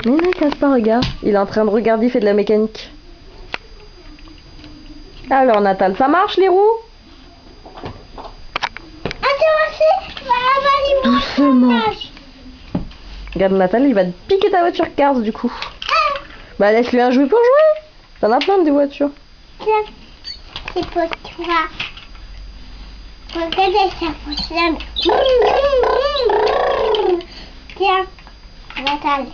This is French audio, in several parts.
Mais non, il casse pas, regarde. Il est en train de regarder, il fait de la mécanique. Alors, Natal, ça marche les roues? Doucement. Regarde, Natal, il va te piquer ta voiture Cars du coup. Bah, laisse-lui un jouet pour jouer. T'en as plein de voitures. Tiens, c'est pour toi. Regardez, ça fonctionne. Tiens, Natal.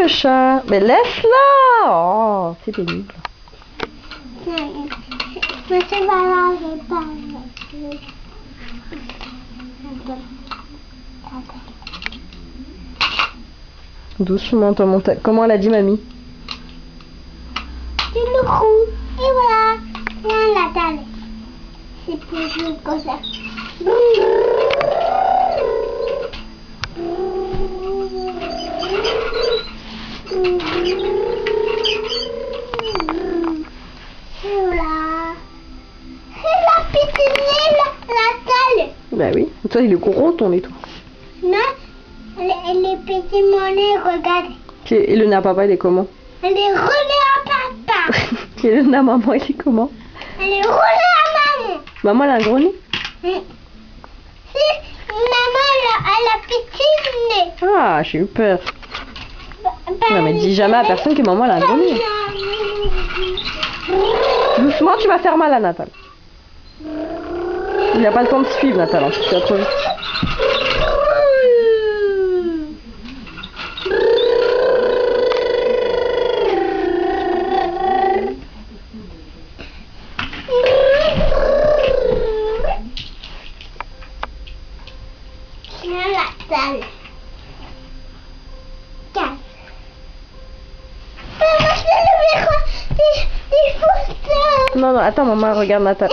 Le chat. Mais laisse-la. Oh, c'est pénible. Mais c'est pas là, je parle. Doucement, toi, monte. Comment elle a dit, mamie? C'est le roux. Et voilà. Tiens, Natal. C'est pour jouer comme ça. Bah oui, toi il est gros ton lait toi. Non, elle est petite monnaie, regarde. Et le nez papa il est comment? Elle est roulée à papa. Et le nez maman il est comment? Elle est roulée à maman. Maman elle a un gros nez? Si, maman elle a petit nez. Ah, j'ai eu peur. Non mais dis jamais à personne que maman elle a un gros nez. Doucement, tu vas faire mal à Natal. Il n'y a pas le temps de suivre, Natal, tu vas trop vite. Natal. Non, non, attends, maman, regarde Natal.